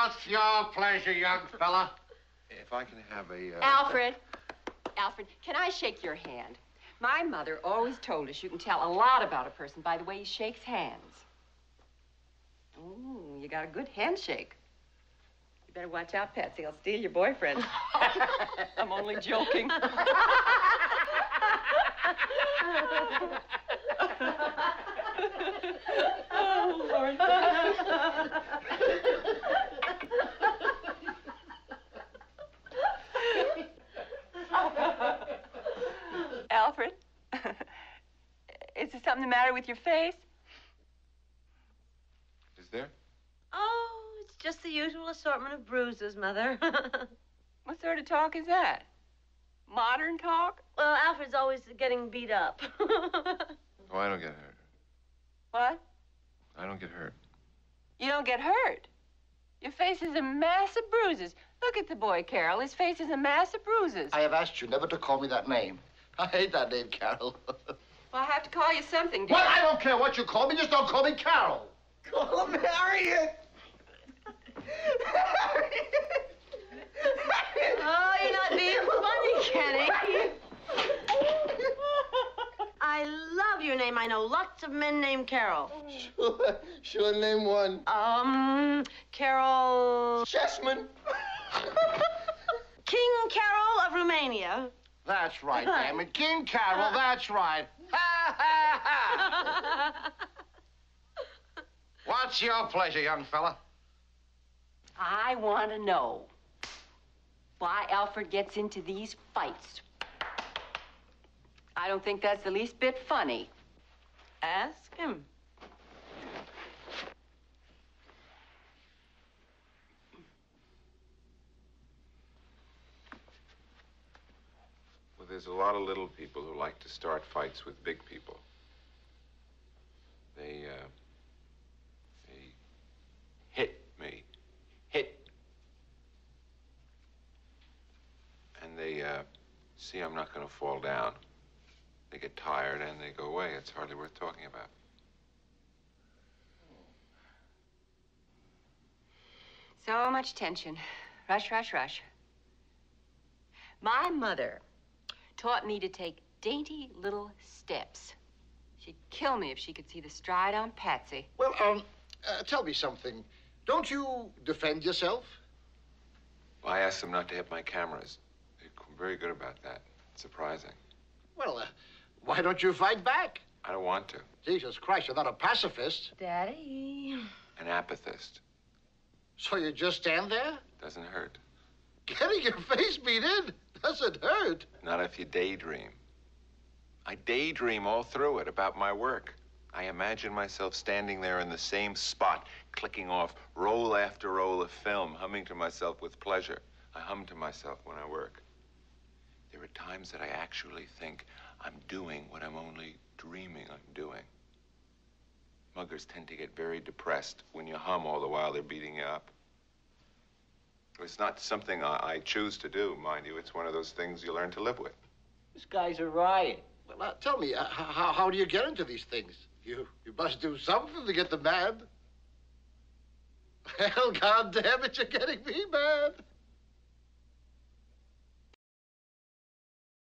What's your pleasure, young fella? If I can have a... Alfred, can I shake your hand? My mother always told us you can tell a lot about a person by the way he shakes hands. Ooh, you got a good handshake. You better watch out, Patsy. I'll steal your boyfriend. I'm only joking. Oh, Lord. Alfred, is there something the matter with your face? Is there? Oh, it's just the usual assortment of bruises, Mother. What sort of talk is that? Modern talk? Well, Alfred's always getting beat up. Oh, I don't get hurt. What? I don't get hurt. You don't get hurt. Your face is a mass of bruises. Look at the boy, Carol. His face is a mass of bruises. I have asked you never to call me that name. I hate that name, Carol. Well, I have to call you something, dear. Well, I don't care what you call me. Just don't call me Carol. Call him Harriet. Oh, you're not being funny, Kenny. I love your name. I know lots of men named Carol. Sure, name one. Carol... Chessman. King Carol of Romania. That's right, damn it. King Carol, that's right. Ha, ha, ha. What's your pleasure, young fella? I want to know why Alfred gets into these fights. I don't think that's the least bit funny. Ask him. Well, there's a lot of little people who like to start fights with big people. They hit me. And they see I'm not going to fall down. They get tired and they go away. It's hardly worth talking about. So much tension. Rush, rush, rush. My mother taught me to take dainty little steps. She'd kill me if she could see the stride on Patsy. Well, tell me something. Don't you defend yourself? Well, I asked them not to hit my cameras. They're very good about that. It's surprising. Well, why don't you fight back? I don't want to. Jesus Christ, you're not a pacifist. Daddy. An apathist. So you just stand there? Doesn't hurt. Getting your face beat in doesn't hurt. Not if you daydream. I daydream all through it about my work. I imagine myself standing there in the same spot, clicking off roll after roll of film, humming to myself with pleasure. I hum to myself when I work. There are times that I actually think I'm doing what I'm only dreaming I'm doing. Muggers tend to get very depressed when you hum all the while they're beating you up. It's not something I choose to do, mind you. It's one of those things you learn to live with. This guy's a riot. Well, tell me, how do you get into these things? You must do something to get them mad. Well, God damn it, you're getting me mad.